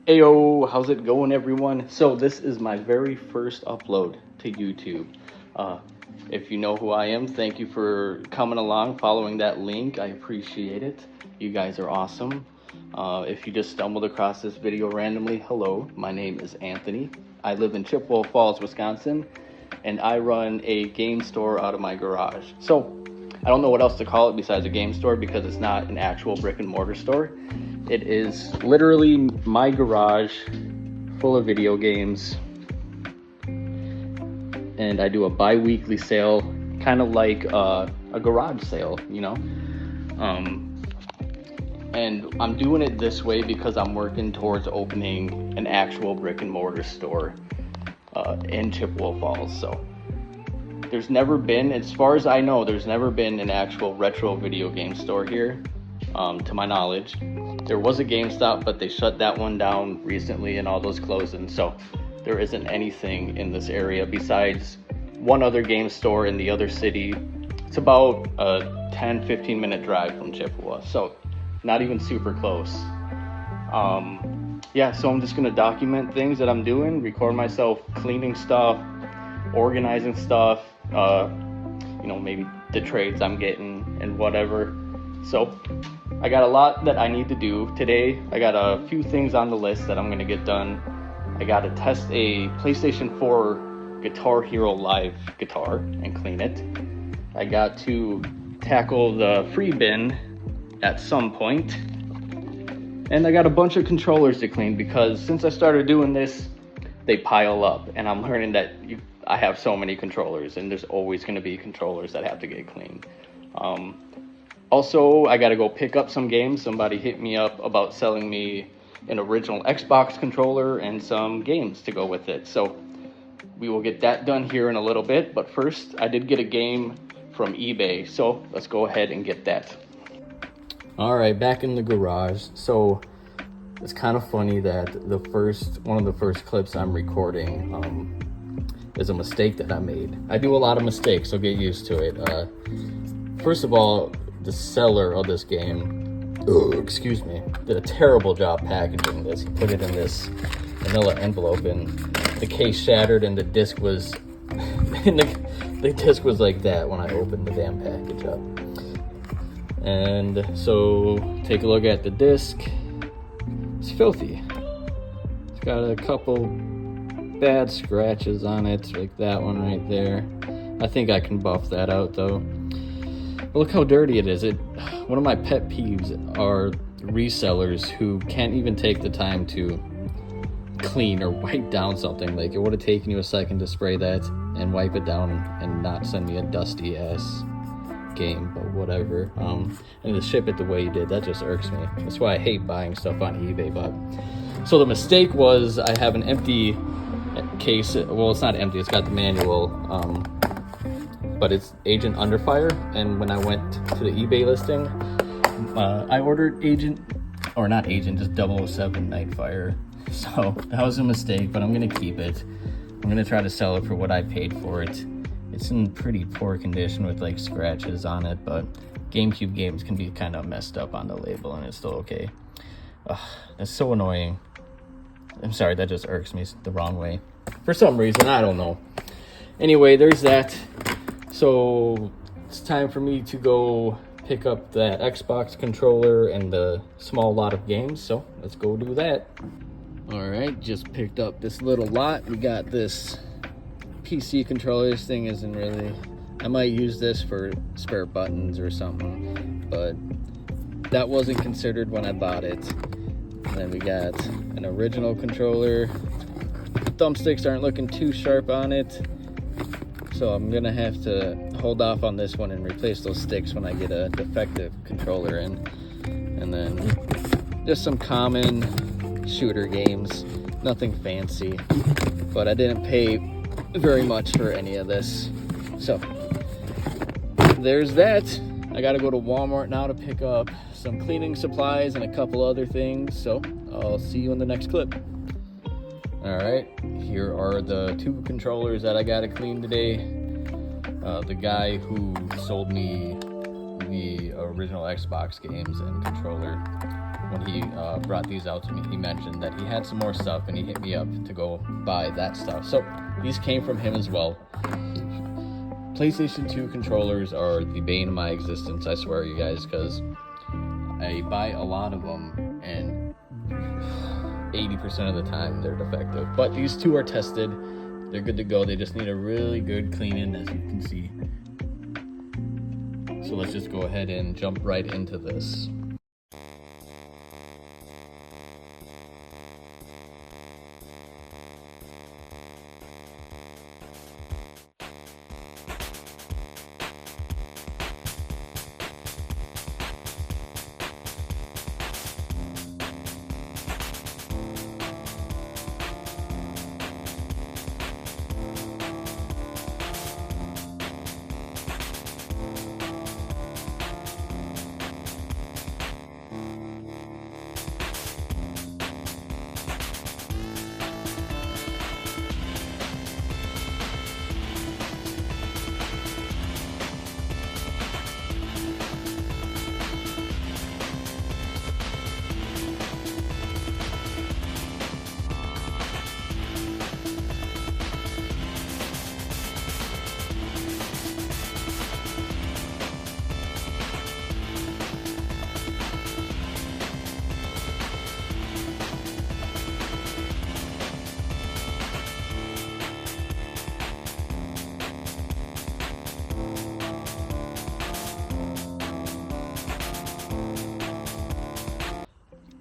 Ayo, how's it going, everyone? So this is my very first upload to YouTube. Uh, if you know who I am, thank you for coming along, following that link. I appreciate it. You guys are awesome. If you just stumbled across this video randomly, hello, my name is Anthony. I live in Chippewa Falls, Wisconsin, and I run a game store out of my garage. So I don't know what else to call it besides a game store because it's not an actual brick and mortar store. It is literally my garage full of video games, and I do a bi-weekly sale, kind of like a garage sale, you know. And I'm doing it this way because I'm working towards opening an actual brick and mortar store in Chippewa Falls. So there's never been, as far as I know, there's never been an actual retro video game store here, to my knowledge. There was a GameStop, but they shut that one down recently and all those closing. So there isn't anything in this area besides one other game store in the other city. It's about a 10-15 minute drive from Chippewa, so not even super close. Yeah, so I'm just gonna document things that I'm doing, record myself cleaning stuff, organizing stuff, you know, maybe the trades I'm getting and whatever. So I got a lot that I need to do today. I got a few things on the list that I'm gonna get done. I got to test a PlayStation 4 Guitar Hero Live guitar and clean it. I got to tackle the free bin at some point. And I got a bunch of controllers to clean because since I started doing this, they pile up, and I'm learning that I have so many controllers, and there's always going to be controllers that have to get cleaned. Also, I got to go pick up some games. Somebody hit me up about selling me an original Xbox controller and some games to go with it. So we will get that done here in a little bit. But first, I did get a game from eBay. So let's go ahead and get that. All right, back in the garage. So it's kind of funny that one of the first clips I'm recording is a mistake that I made. I do a lot of mistakes, so get used to it. First of all, the seller of this game, excuse me, did a terrible job packaging this. He put it in this manila envelope, and the case shattered, and the disc was, the disc was like that when I opened the damn package up. And so take a look at the disc. It's filthy. It's got a couple bad scratches on it, like that one right there. I think I can buff that out though. But look how dirty it is. One of my pet peeves are resellers who can't even take the time to clean or wipe down something. Like, it would have taken you a second to spray that and wipe it down and not send me a dusty ass game, but whatever. And to ship it the way you did, that just irks me. That's why I hate buying stuff on eBay. But so the mistake was, I have an empty case. Well, it's not empty, it's got the manual, but it's Agent Underfire. And when I went to the eBay listing, I ordered just 007 Nightfire. So that was a mistake, but I'm gonna keep it. I'm gonna try to sell it for what I paid for it. It's in pretty poor condition with like scratches on it, but GameCube games can be kind of messed up on the label, and it's still okay. That's so annoying. I'm sorry, that just irks me the wrong way. For some reason, I don't know. Anyway, there's that. So it's time for me to go pick up that Xbox controller and the small lot of games. So let's go do that. All right, just picked up this little lot. We got this PC controller. This thing isn't really, I might use this for spare buttons or something, but that wasn't considered when I bought it. And then we got an original controller. The thumbsticks aren't looking too sharp on it, so I'm gonna have to hold off on this one and replace those sticks when I get a defective controller in. And then just some common shooter games, nothing fancy, but I didn't pay very much for any of this. So there's that. I gotta go to Walmart now to pick up some cleaning supplies and a couple other things. So I'll see you in the next clip. All right, here are the two controllers that I gotta clean today. The guy who sold me the original Xbox games and controller when he brought these out to me, he mentioned that he had some more stuff and he hit me up to go buy that stuff. So these came from him as well. PlayStation 2 controllers are the bane of my existence, I swear, you guys, because I buy a lot of them and 80% of the time they're defective. But these two are tested. They're good to go. They just need a really good cleaning, as you can see. So let's just go ahead and jump right into this.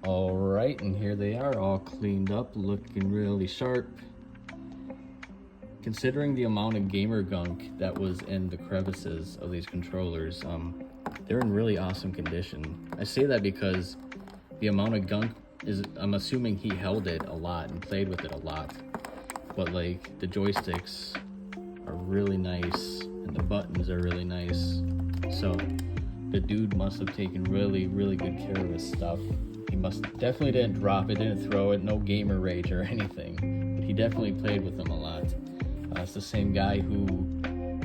Alright, and here they are, all cleaned up, looking really sharp. Considering the amount of gamer gunk that was in the crevices of these controllers, they're in really awesome condition. I say that because the amount of gunk is, I'm assuming he held it a lot and played with it a lot. But like, the joysticks are really nice and the buttons are really nice. So the dude must have taken really good care of his stuff. He definitely didn't drop it, didn't throw it, no gamer rage or anything. But he definitely played with them a lot. It's the same guy who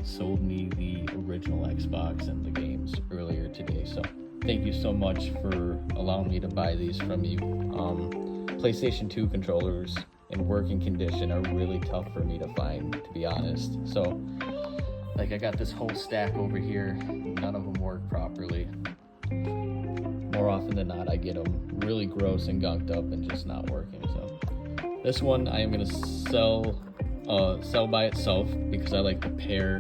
sold me the original Xbox and the games earlier today. So thank you so much for allowing me to buy these from you. PlayStation 2 controllers in working condition are really tough for me to find, to be honest. So like, I got this whole stack over here, none of them work properly. More often than not, I get them really gross and gunked up and just not working. So this one I am gonna sell by itself because I like to pair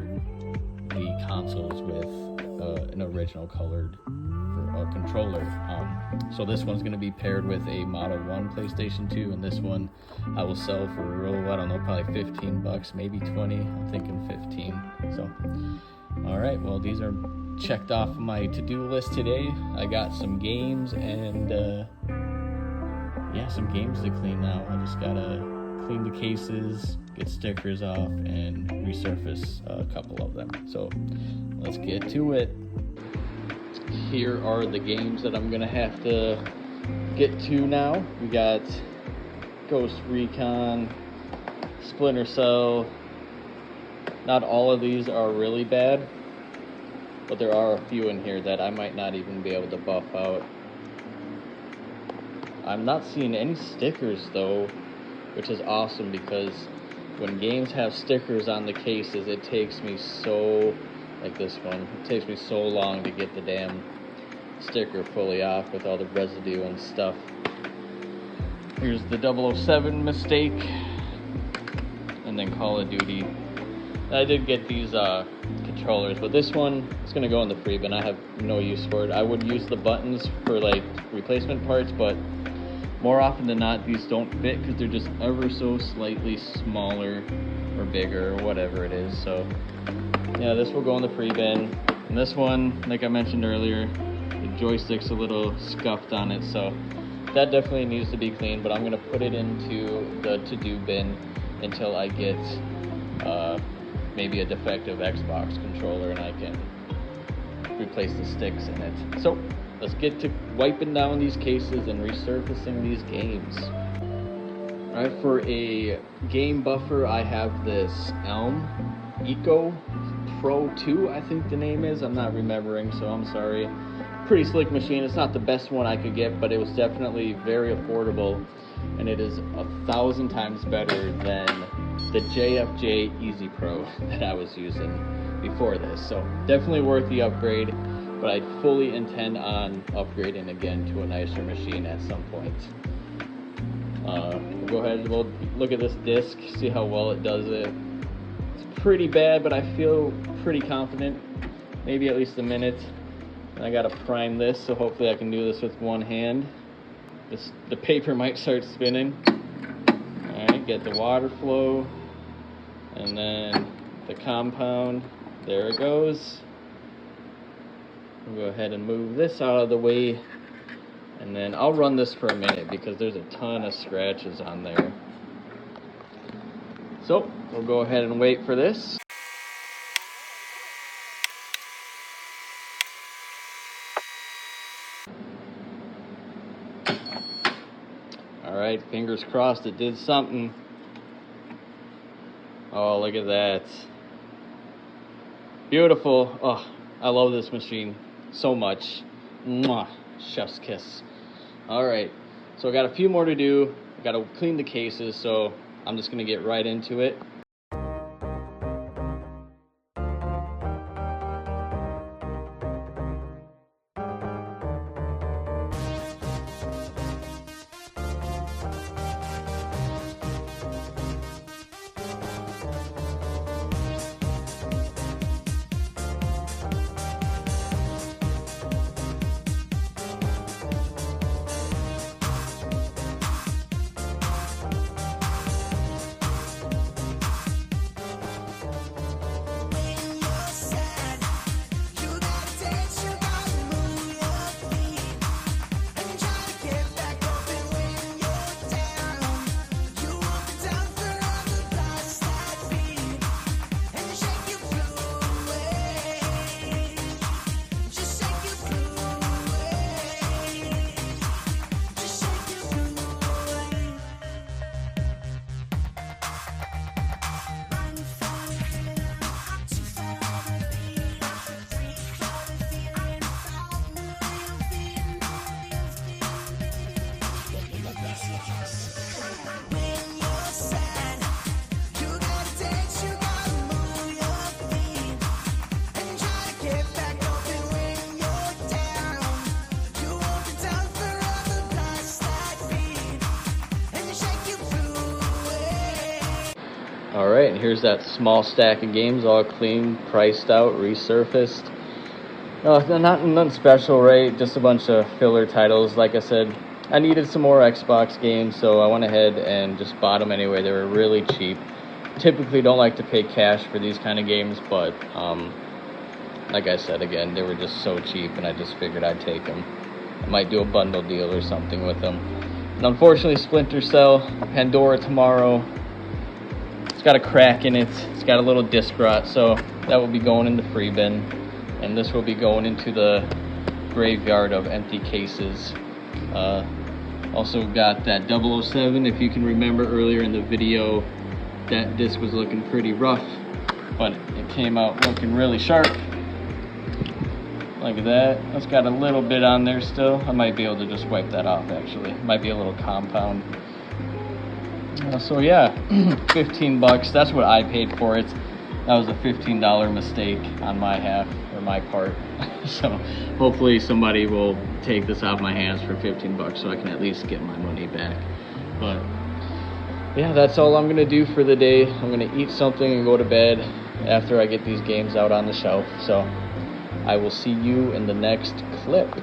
the consoles with an original colored controller. So this one's gonna be paired with a Model 1 PlayStation 2, and this one I will sell for, I don't know, probably 15 bucks, maybe 20. I'm thinking 15. So, all right, well, these are checked off my to-do list today. I got some games and yeah, some games to clean now. I just gotta clean the cases, get stickers off, and resurface a couple of them. So let's get to it. Here are the games that I'm gonna have to get to now. We got Ghost Recon, Splinter Cell. Not all of these are really bad, but there are a few in here that I might not even be able to buff out. I'm not seeing any stickers though, which is awesome because when games have stickers on the cases, it takes me so, like this one, it takes me so long to get the damn sticker fully off with all the residue and stuff. Here's the 007 Mistake, and then Call of Duty. I did get these controllers, but this one is going to go in the free bin. I have no use for it. I would use the buttons for like replacement parts, but more often than not, these don't fit because they're just ever so slightly smaller or bigger or whatever it is. So yeah, this will go in the free bin. And this one, like I mentioned earlier, the joystick's a little scuffed on it, so that definitely needs to be cleaned, but I'm going to put it into the to-do bin until I get maybe a defective Xbox controller and I can replace the sticks in it. So let's get to wiping down these cases and resurfacing these games. Alright, for a game buffer, I have this Elm Eco Pro 2, I think the name is. I'm not remembering, so I'm sorry. pretty slick machine. It's not the best one I could get, but it was definitely very affordable, and it is 1,000 times better than the JFJ Easy Pro that I was using before this. So definitely worth the upgrade, but I fully intend on upgrading again to a nicer machine at some point. We'll go ahead and we'll look at this disc, see how well it does it. It's pretty bad, but I feel pretty confident, maybe at least a minute. And I gotta prime this, so hopefully I can do this with one hand. The paper might start spinning. Alright, get the water flow, and then the compound. There it goes. We'll go ahead and move this out of the way, and then I'll run this for a minute because there's a ton of scratches on there. So we'll go ahead and wait for this. Alright, fingers crossed it did something. Oh, look at that. Beautiful. Oh, I love this machine so much. Mwah. Chef's kiss. Alright, so I got a few more to do. I got to clean the cases, so I'm just going to get right into it. Alright, and here's that small stack of games, all clean, priced out, resurfaced. Nothing special, right? Just a bunch of filler titles. Like I said, I needed some more Xbox games, so I went ahead and just bought them anyway. They were really cheap. Typically don't like to pay cash for these kind of games, but like I said, again, they were just so cheap, and I just figured I'd take them. I might do a bundle deal or something with them. And unfortunately, Splinter Cell, Pandora Tomorrow, it's got a crack in it. It's got a little disc rot, so that will be going in the free bin. And this will be going into the graveyard of empty cases. Also got that 007. If you can remember earlier in the video, that disc was looking pretty rough, but it came out looking really sharp. Like that. It's got a little bit on there still. I might be able to just wipe that off actually. Might be a little compound. So yeah, 15 bucks. That's what I paid for it. That was a $15 mistake on my half, or my part. So hopefully somebody will take this out of my hands for 15 bucks so I can at least get my money back. But yeah, that's all I'm gonna do for the day. I'm gonna eat something and go to bed after I get these games out on the shelf. So I will see you in the next clip.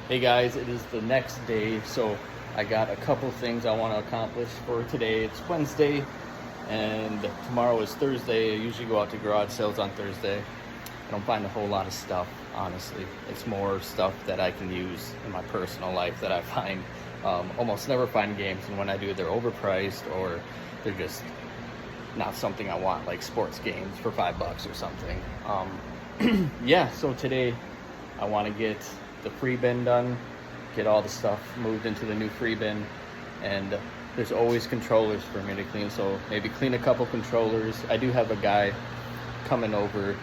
Hey guys, it is the next day, so I got a couple things I want to accomplish for today. It's Wednesday and tomorrow is Thursday. I usually go out to garage sales on Thursday. I don't find a whole lot of stuff, honestly. It's more stuff that I can use in my personal life that I find. Almost never find games, and when I do, they're overpriced or they're just not something I want, like sports games for $5 or something. Yeah, so today I want to get the free bin done, get all the stuff moved into the new free bin, and there's always controllers for me to clean, so maybe clean a couple controllers. I do have a guy coming over,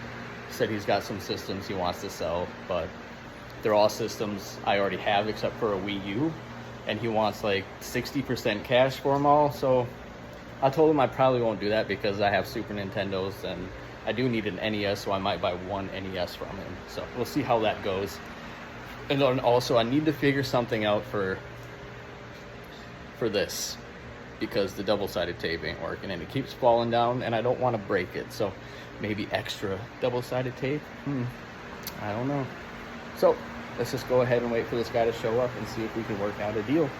said he's got some systems he wants to sell, but they're all systems I already have except for a Wii U, and he wants like 60% cash for them all. So I told him I probably won't do that because I have Super Nintendos and I do need an NES, so I might buy one NES from him. So we'll see how that goes. And then also I need to figure something out for this, because the double-sided tape ain't working and it keeps falling down and I don't want to break it. So maybe extra double-sided tape. I don't know. So let's just go ahead and wait for this guy to show up and see if we can work out a deal.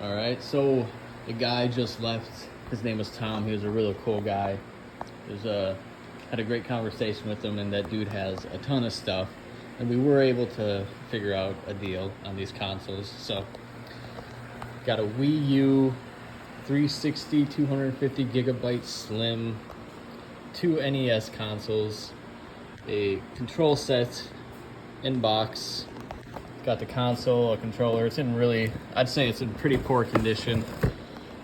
All right, so the guy just left. His name was Tom. He was a really cool guy. Had a great conversation with him, and that dude has a ton of stuff, and we were able to figure out a deal on these consoles. So got a Wii U 360 250 gigabyte slim, 2 NES consoles, a control set in box. Got the console, a controller. It's in really, I'd say it's in pretty poor condition.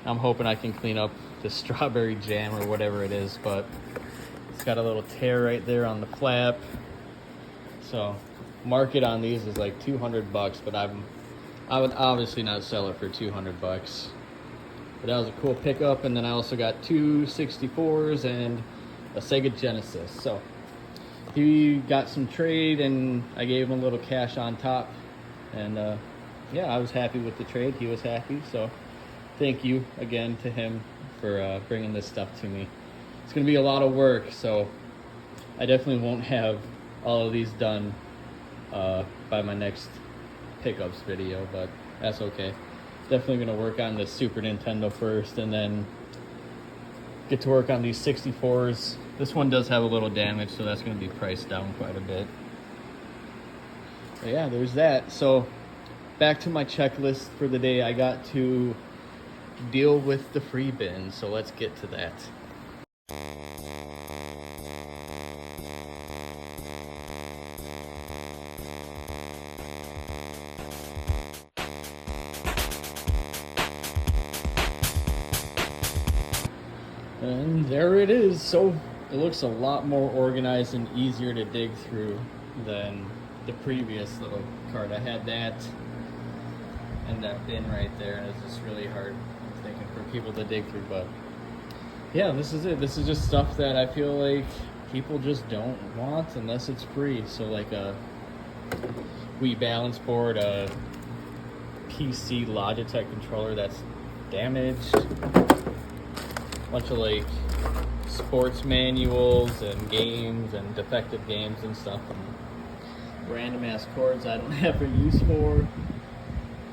I'm hoping I can clean up the strawberry jam or whatever it is, but it's got a little tear right there on the flap. So market on these is like $200, but I would obviously not sell it for $200. But that was a cool pickup. And then I also got 2 64s and a Sega Genesis. So he got some trade and I gave him a little cash on top. And yeah, I was happy with the trade. He was happy. So thank you again to him for bringing this stuff to me. It's going to be a lot of work, so I definitely won't have all of these done by my next pickups video, but that's okay. Definitely going to work on the Super Nintendo first and then get to work on these 64s. This one does have a little damage, so that's going to be priced down quite a bit. But yeah, there's that. So back to my checklist for the day. I got to deal with the free bin, so let's get to that. And there it is. So it looks a lot more organized and easier to dig through than the previous little cart. I had that and that bin right there, and it's just really hard, I'm thinking, for people to dig through. But yeah, this is it. This is just stuff that I feel like people just don't want unless it's free. So like a Wii balance board, a PC Logitech controller that's damaged, a bunch of like sports manuals and games and defective games and stuff, and random ass cords I don't have a use for,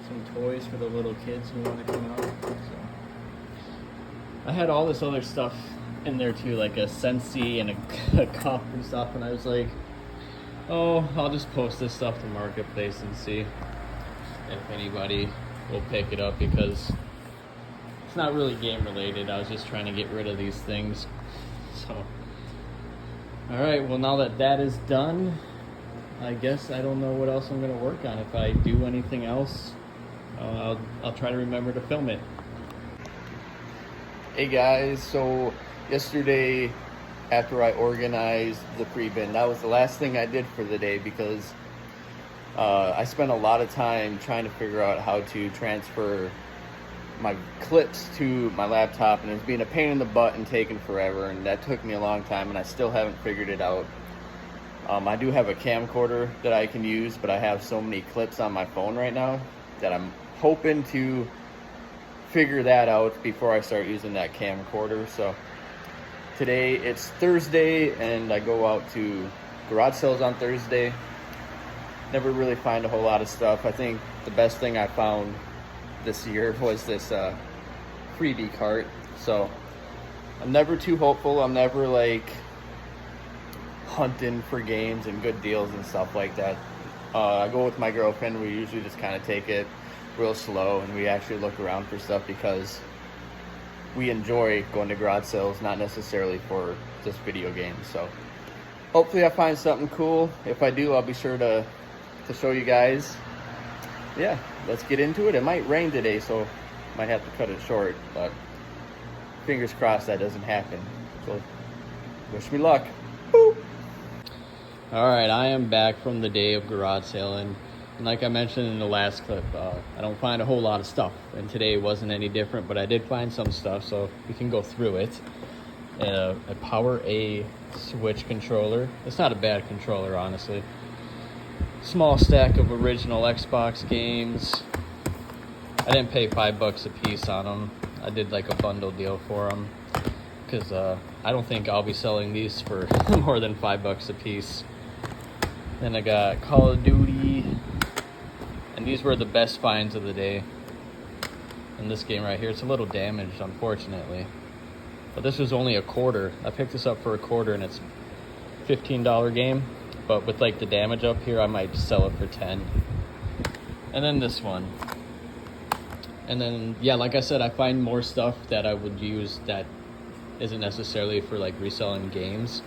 some toys for the little kids who want to come out. So I had all this other stuff in there too, like a Sensi and a cup and stuff, and I was like, oh, I'll just post this stuff to Marketplace and see if anybody will pick it up, because it's not really game related. I was just trying to get rid of these things. So alright, well, now that that is done, I guess I don't know what else I'm going to work on. If I do anything else, I'll try to remember to film it. Hey guys, so yesterday after I organized the free bin, that was the last thing I did for the day, because I spent a lot of time trying to figure out how to transfer my clips to my laptop, and it's been a pain in the butt and taking forever, and that took me a long time, and I still haven't figured it out. I do have a camcorder that I can use, but I have so many clips on my phone right now that I'm hoping to figure that out before I start using that camcorder. So today it's Thursday, and I go out to garage sales on Thursday. Never really find a whole lot of stuff. I think the best thing I found this year was this freebie cart. So I'm never too hopeful. I'm never like hunting for games and good deals and stuff like that. I go with my girlfriend. We usually just kind of take it real slow, and we actually look around for stuff because we enjoy going to garage sales, not necessarily for just video games. So hopefully I find something cool. If I do, I'll be sure to show you guys. Yeah, let's get into it. It might rain today, so might have to cut it short, but fingers crossed that doesn't happen. So wish me luck. Boop. All right, I am back from the day of garage sailing. And like I mentioned in the last clip, I don't find a whole lot of stuff. And today wasn't any different, but I did find some stuff, so we can go through it. A Power A Switch controller. It's not a bad controller, honestly. Small stack of original Xbox games. I didn't pay $5 a piece on them. I did like a bundle deal for them. Because I don't think I'll be selling these for more than $5 a piece. Then I got Call of Duty, and these were the best finds of the day. And this game right here, it's a little damaged, unfortunately. But this was only a quarter. I picked this up for a quarter, and it's a $15 game. But with like the damage up here, I might sell it for 10. And then this one. And then, yeah, like I said, I find more stuff that I would use that isn't necessarily for like reselling games.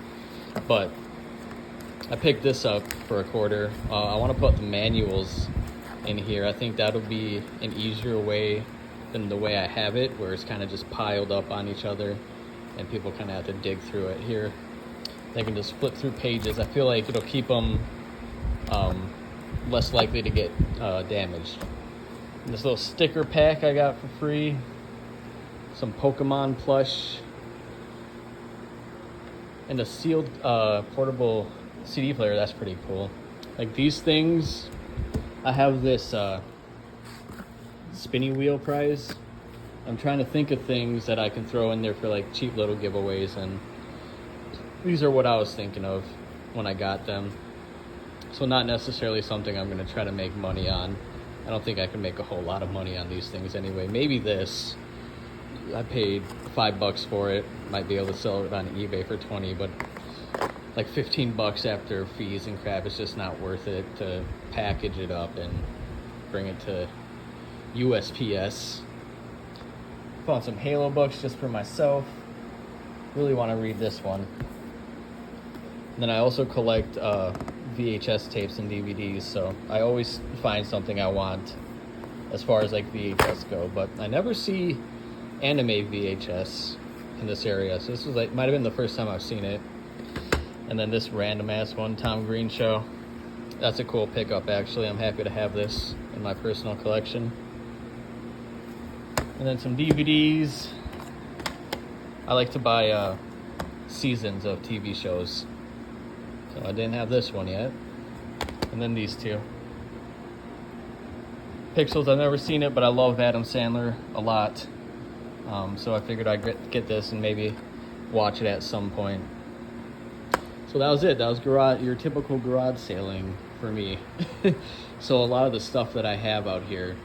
But I picked this up for a quarter. I want to put the manuals in here. I think that'll be an easier way than the way I have it, where it's kind of just piled up on each other and people kind of have to dig through it. Here, they can just flip through pages. I feel like it'll keep them less likely to get damaged. And this little sticker pack I got for free. Some Pokemon plush. And a sealed portable CD player. That's pretty cool. Like these things, I have this spinny wheel prize. I'm trying to think of things that I can throw in there for like cheap little giveaways, and these are what I was thinking of when I got them. So not necessarily something I'm going to try to make money on. I don't think I can make a whole lot of money on these things anyway. Maybe this. I paid $5 for it. Might be able to sell it on eBay for 20, but like $15 after fees and crap, it's just not worth it to package it up and bring it to USPS. Found some Halo books just for myself. Really want to read this one. And then I also collect VHS tapes and DVDs, so I always find something I want as far as like VHS go, but I never see anime VHS in this area, so this was like might have been the first time I've seen it. And then this random ass one, Tom Green Show. That's a cool pickup, actually. I'm happy to have this in my personal collection. And then some DVDs. I like to buy seasons of TV shows, so I didn't have this one yet. And then these two. Pixels, I've never seen it, but I love Adam Sandler a lot. So I figured I'd get this and maybe watch it at some point. So that was it. That was your typical garage sailing for me. So a lot of the stuff that I have out here,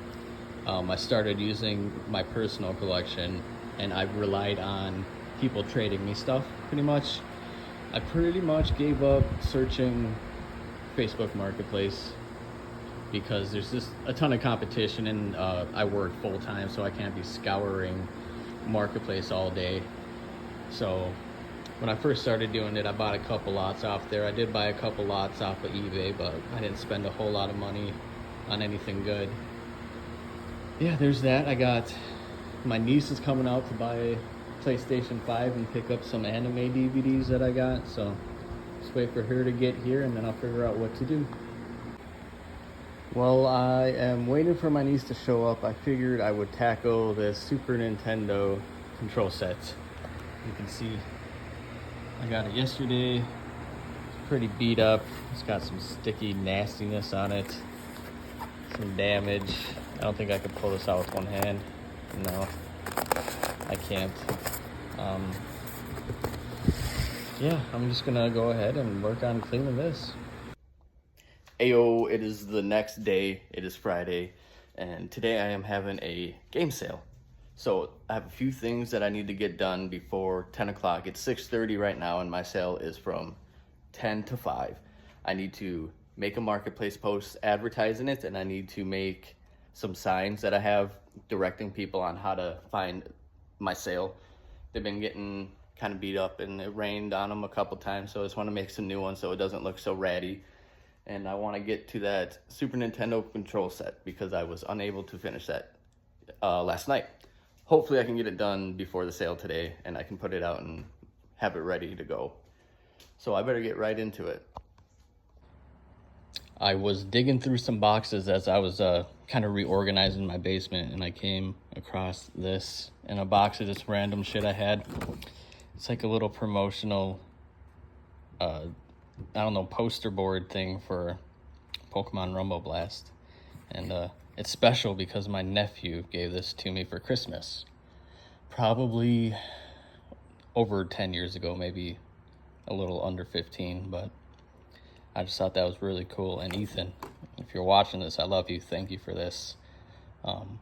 I started using my personal collection, and I've relied on people trading me stuff pretty much. I pretty much gave up searching Facebook Marketplace because there's just a ton of competition, and I work full time, so I can't be scouring Marketplace all day. So when I first started doing it, I bought a couple lots off there. I did buy a couple lots off of eBay, but I didn't spend a whole lot of money on anything good. Yeah, there's that. I got my niece is coming out to buy PlayStation 5 and pick up some anime DVDs that I got, so just wait for her to get here and then I'll figure out what to do. Well, I am waiting for my niece to show up. I figured I would tackle this Super Nintendo control set. You can see I got it yesterday. It's pretty beat up. It's got some sticky nastiness on it, some damage. I don't think I could pull this out with one hand. No, I can't. Yeah, I'm just gonna go ahead and work on cleaning this. Ayo, it is the next day. It is Friday, and today I am having a game sale. So I have a few things that I need to get done before 10 o'clock. It's 6:30 right now, and my sale is from 10 to 5. I need to make a marketplace post advertising it, and I need to make some signs that I have directing people on how to find my sale. They've been getting kind of beat up, and it rained on them a couple times, so I just want to make some new ones so it doesn't look so ratty. And I want to get to that Super Nintendo control set because I was unable to finish that last night. Hopefully I can get it done before the sale today, and I can put it out and have it ready to go. So I better get right into it. I was digging through some boxes as I was kind of reorganizing my basement, and I came across this in a box of just random shit I had. It's like a little promotional, I don't know, poster board thing for Pokemon Rumble Blast. And it's special because my nephew gave this to me for Christmas. Probably over 10 years ago, maybe a little under 15, but I just thought that was really cool. And Ethan, if you're watching this, I love you. Thank you for this. I'm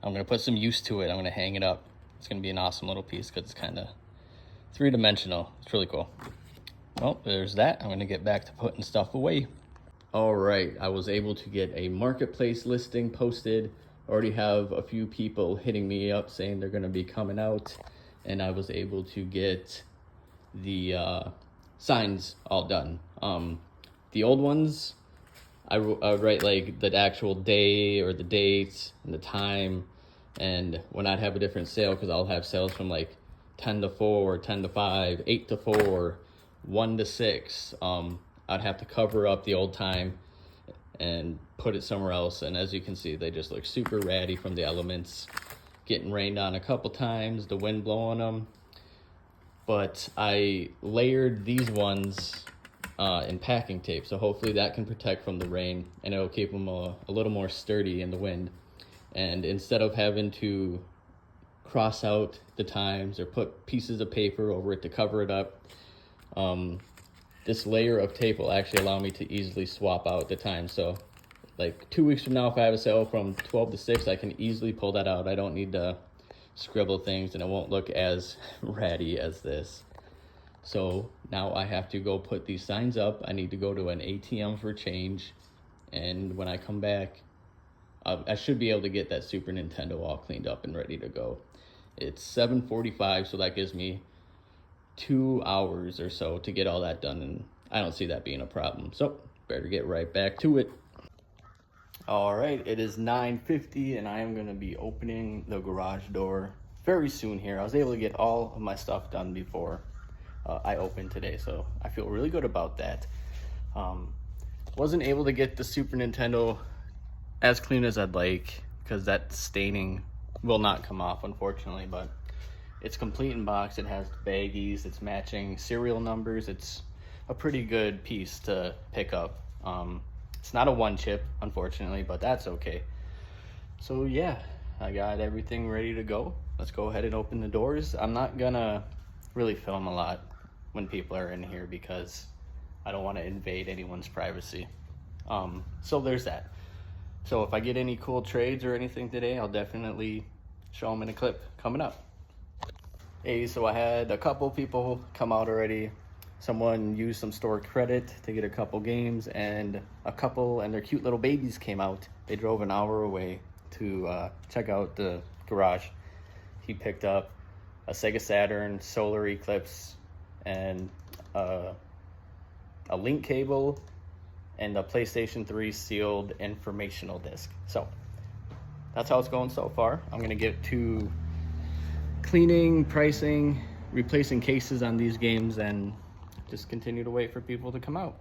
going to put some use to it. I'm going to hang it up. It's going to be an awesome little piece because it's kind of three-dimensional. It's really cool. Well, there's that. I'm going to get back to putting stuff away. All right, I was able to get a marketplace listing posted. Already have a few people hitting me up saying they're going to be coming out, and I was able to get the signs all done. The old ones, I write like the actual day or the date and the time, and when I'd have a different sale, because I'll have sales from like 10 to 4, 10 to 5, 8 to 4, 1 to 6. I'd have to cover up the old time and put it somewhere else. And as you can see, they just look super ratty from the elements. Getting rained on a couple times, the wind blowing them. But I layered these ones in packing tape, so hopefully that can protect from the rain, and it'll keep them a little more sturdy in the wind. And instead of having to cross out the times or put pieces of paper over it to cover it up, this layer of tape will actually allow me to easily swap out the time. So like 2 weeks from now, if I have a sale from 12 to 6, I can easily pull that out. I don't need to scribble things, and it won't look as ratty as this. So now I have to go put these signs up. I need to go to an ATM for change, and when I come back, I should be able to get that Super Nintendo all cleaned up and ready to go. It's 7:45, so that gives me 2 hours or so to get all that done, and I don't see that being a problem. So better get right back to it. All right, it is 9:50, and I am going to be opening the garage door very soon here. I was able to get all of my stuff done before I opened today, so I feel really good about that. Wasn't able to get the Super Nintendo as clean as I'd like because that staining will not come off, unfortunately, but it's complete in box. It has baggies, it's matching serial numbers. It's a pretty good piece to pick up. It's not a one chip, unfortunately, but that's okay. So yeah, I got everything ready to go. Let's go ahead and open the doors. I'm not gonna really film a lot when people are in here because I don't want to invade anyone's privacy. So there's that. So if I get any cool trades or anything today, I'll definitely show them in a clip coming up. Hey, so I had a couple people come out already. Someone used some store credit to get a couple games, and a couple and their cute little babies came out. They drove an hour away to check out the garage. He picked up a Sega Saturn, Solar Eclipse, and a link cable, and a PlayStation 3 sealed informational disc. So that's how it's going so far. I'm gonna get to cleaning, pricing, replacing cases on these games, and just continue to wait for people to come out.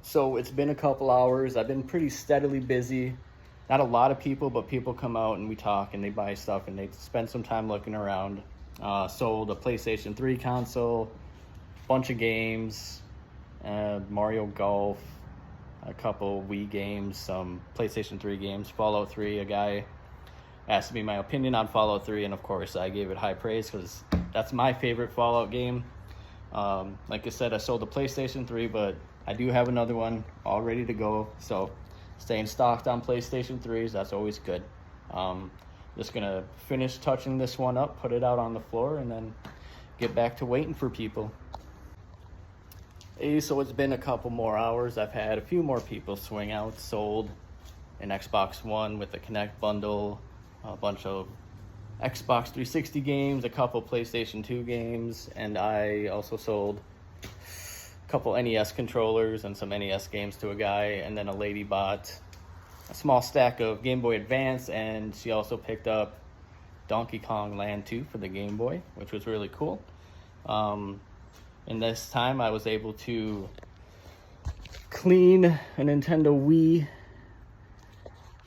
So it's been a couple hours. I've been pretty steadily busy. Not a lot of people, but people come out and we talk and they buy stuff and they spend some time looking around. Sold a PlayStation 3 console, bunch of games, Mario Golf, a couple Wii games, some PlayStation 3 games, Fallout 3. A guy asked me my opinion on Fallout 3, and of course I gave it high praise because that's my favorite Fallout game. Like I said, I sold the PlayStation 3, but I do have another one all ready to go. So staying stocked on PlayStation 3s, that's always good. Just gonna finish touching this one up, put it out on the floor, and then get back to waiting for people. Hey, so it's been a couple more hours. I've had a few more people swing out. Sold an Xbox One with the Kinect bundle, a bunch of Xbox 360 games, a couple PlayStation 2 games, and I also sold a couple NES controllers and some NES games to a guy, and then a lady bought a small stack of Game Boy Advance, and she also picked up Donkey Kong Land 2 for the Game Boy, which was really cool. In this time, I was able to clean a Nintendo Wii,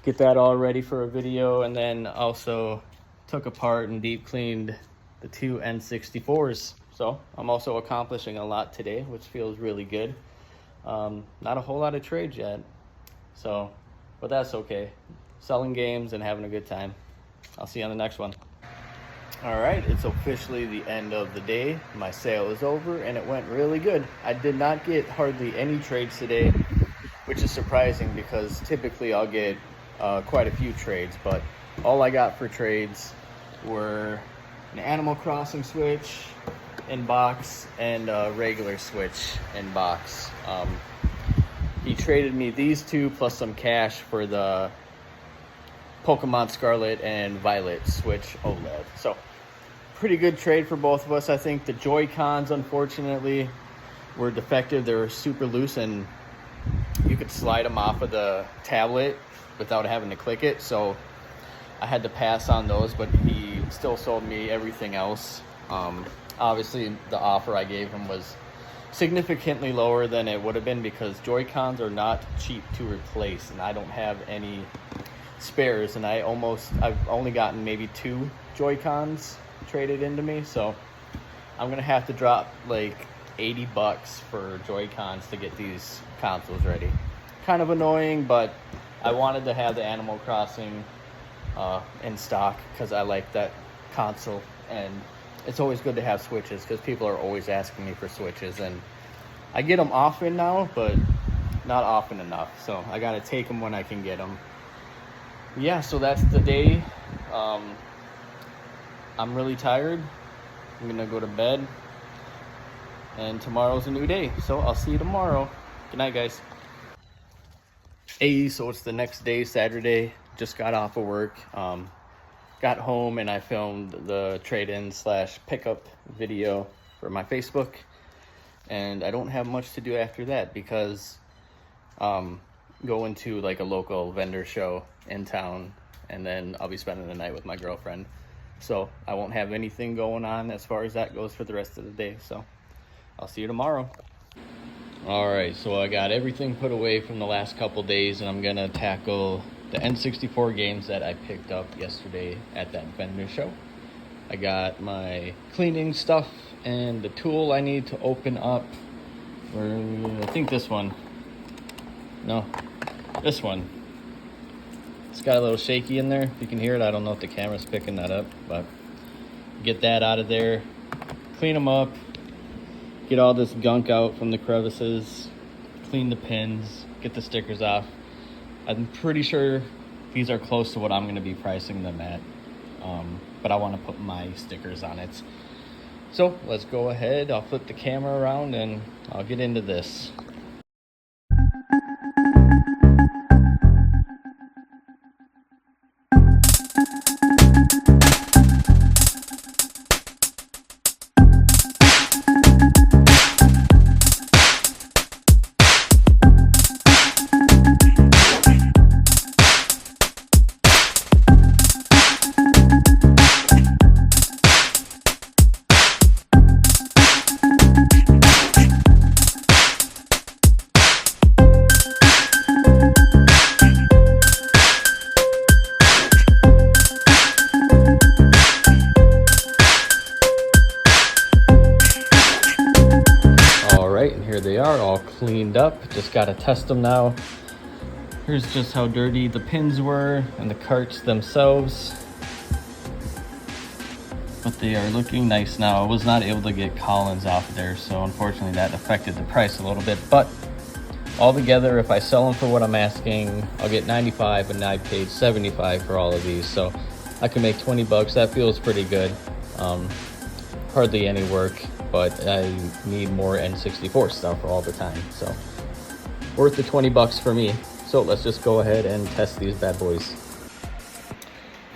get that all ready for a video, and then also took apart and deep cleaned the two N64s. So I'm also accomplishing a lot today, which feels really good. Not a whole lot of trades yet, so, but that's okay. Selling games and having a good time. I'll see you on the next one. All right, it's officially the end of the day. My sale is over and it went really good. I did not get hardly any trades today, which is surprising because typically I'll get quite a few trades, but all I got for trades were an Animal Crossing Switch in box and a regular Switch in box. He traded me these two plus some cash for the Pokemon Scarlet and Violet Switch OLED. So pretty good trade for both of us. I think the Joy-Cons, unfortunately, were defective. They were super loose and you could slide them off of the tablet without having to click it. So I had to pass on those, but he still sold me everything else. Obviously, the offer I gave him was significantly lower than it would have been because Joy-Cons are not cheap to replace, and I don't have any spares, and I've only gotten maybe 2 Joy-Cons traded into me, so I'm gonna have to drop like $80 for Joy-Cons to get these consoles ready. Kind of annoying, but I wanted to have the Animal Crossing in stock because I like that console, and it's always good to have Switches because people are always asking me for Switches, and I get them often now, but not often enough, so I gotta take them when I can get them. Yeah, so that's the day. I'm really tired. I'm gonna go to bed, and tomorrow's a new day, so I'll see you tomorrow. Good night, guys. Hey, so it's the next day, Saturday. Just got off of work. Got home and I filmed the trade-in / pickup video for my Facebook, and I don't have much to do after that because going to like a local vendor show in town, and then I'll be spending the night with my girlfriend, so I won't have anything going on as far as that goes for the rest of the day. So I'll see you tomorrow. All right, so I got everything put away from the last couple days, and I'm gonna tackle the N64 games that I picked up yesterday at that vendor show. I got my cleaning stuff and the tool I need to open up. I think this one. No, this one. It's got a little shaky in there. If you can hear it, I don't know if the camera's picking that up, but get that out of there, clean them up, get all this gunk out from the crevices, clean the pins, get the stickers off. I'm pretty sure these are close to what I'm going to be pricing them at, but I want to put my stickers on it. So let's go ahead. I'll flip the camera around and I'll get into this. And here they are, all cleaned up. Just gotta test them now. Here's just how dirty the pins were and the carts themselves, but they are looking nice now. I was not able to get Collins off there, so unfortunately that affected the price a little bit, but altogether, if I sell them for what I'm asking, I'll get $95, and I paid $75 for all of these, so I can make $20. That feels pretty good. Hardly any work, but I need more N64 stuff all the time, so worth the $20 for me. So let's just go ahead and test these bad boys.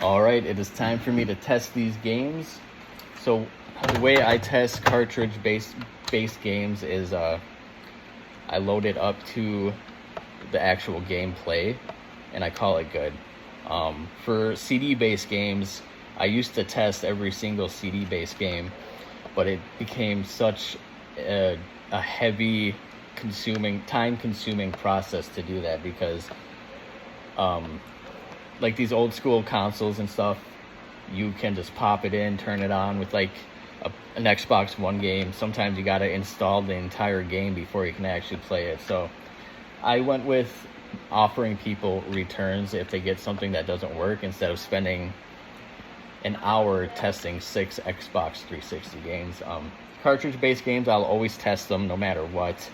All right, it is time for me to test these games. So the way I test cartridge-based games is I load it up to the actual gameplay and I call it good. For CD-based games, I used to test every single CD-based game, but it became such a heavy time-consuming process to do that, because like these old school consoles and stuff, you can just pop it in, turn it on with like an Xbox One game. Sometimes you got to install the entire game before you can actually play it. So I went with offering people returns if they get something that doesn't work, instead of spending an hour testing 6 Xbox 360 games. Cartridge-based games, I'll always test them no matter what.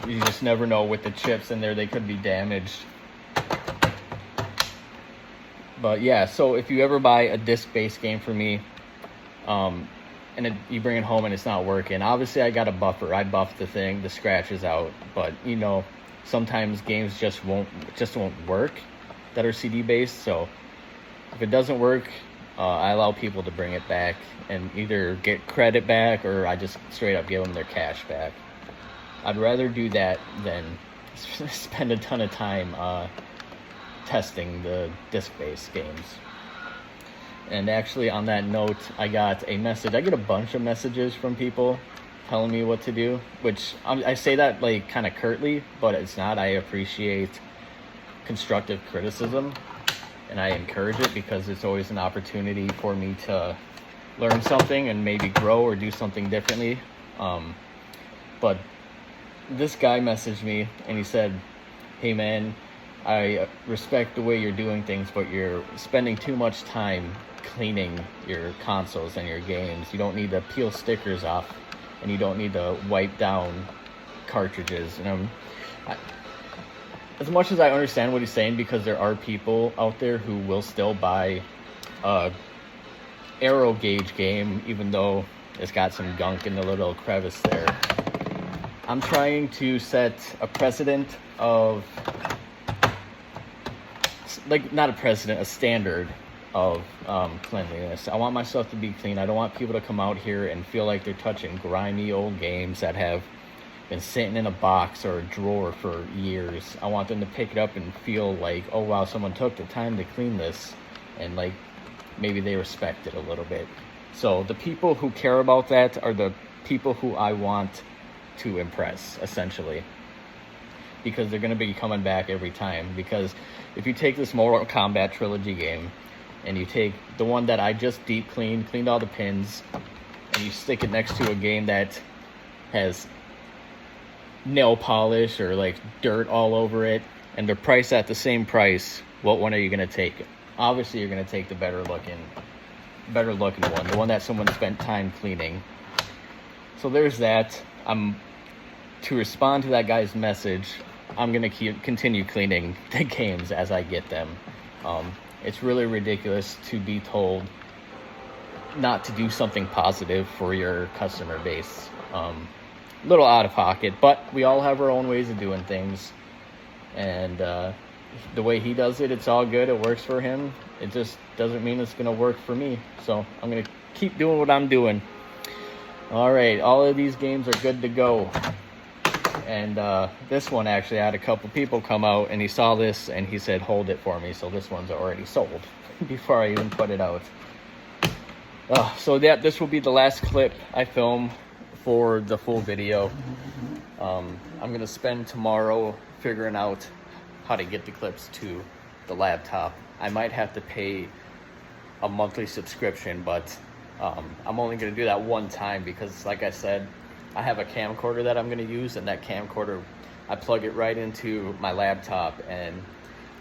You just never know with the chips in there, they could be damaged. But yeah, so if you ever buy a disc-based game for me, and you bring it home and it's not working, obviously I got a buffer. I buff the thing, the scratches out. But you know, sometimes games just won't work that are CD-based. So if it doesn't work, I allow people to bring it back and either get credit back, or I just straight up give them their cash back. I'd rather do that than spend a ton of time testing the disc-based games. And actually, on that note, I got a message. I get a bunch of messages from people telling me what to do, which I say that like kind of curtly, but it's not. I appreciate constructive criticism, and I encourage it, because it's always an opportunity for me to learn something and maybe grow or do something differently. But this guy messaged me and he said, "Hey man, I respect the way you're doing things, but you're spending too much time cleaning your consoles and your games. You don't need to peel stickers off, and you don't need to wipe down cartridges." And as much as I understand what he's saying, because there are people out there who will still buy a aero gauge game, even though it's got some gunk in the little crevice there. I'm trying to set a precedent of, like, not a precedent, a standard of cleanliness. I want my stuff to be clean. I don't want people to come out here and feel like they're touching grimy old games that have been sitting in a box or a drawer for years. I want them to pick it up and feel like, oh wow, someone took the time to clean this, and like maybe they respect it a little bit. So the people who care about that are the people who I want to impress, essentially, because they're going to be coming back every time. Because if you take this Mortal Kombat trilogy game and you take the one that I just deep cleaned all the pins, and you stick it next to a game that has nail polish or like dirt all over it, and they're priced at the same price, what one are you going to take? Obviously you're going to take the better looking one, the one that someone spent time cleaning. So there's that. To respond to that guy's message, I'm going to continue cleaning the games as I get them. It's really ridiculous to be told not to do something positive for your customer base. Little out of pocket, but we all have our own ways of doing things. And the way he does it, it's all good. It works for him. It just doesn't mean it's going to work for me. So I'm going to keep doing what I'm doing. All right, all of these games are good to go. And this one, actually, I had a couple people come out, and he saw this, and he said, hold it for me. So this one's already sold before I even put it out. So this will be the last clip I film for the full video. I'm going to spend tomorrow figuring out how to get the clips to the laptop. I might have to pay a monthly subscription, but I'm only going to do that one time, because like I said, I have a camcorder that I'm going to use, and that camcorder, I plug it right into my laptop, and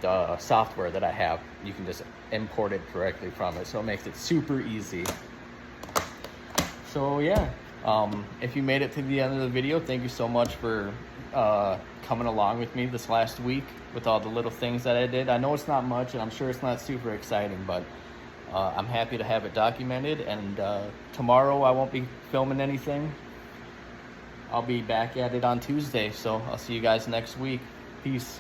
the software that I have, you can just import it directly from it, so it makes it super easy. So yeah, if you made it to the end of the video, thank you so much for coming along with me this last week with all the little things that I did. I know it's not much, and I'm sure it's not super exciting, but I'm happy to have it documented. And tomorrow I won't be filming anything. I'll be back at it on Tuesday, so I'll see you guys next week. Peace.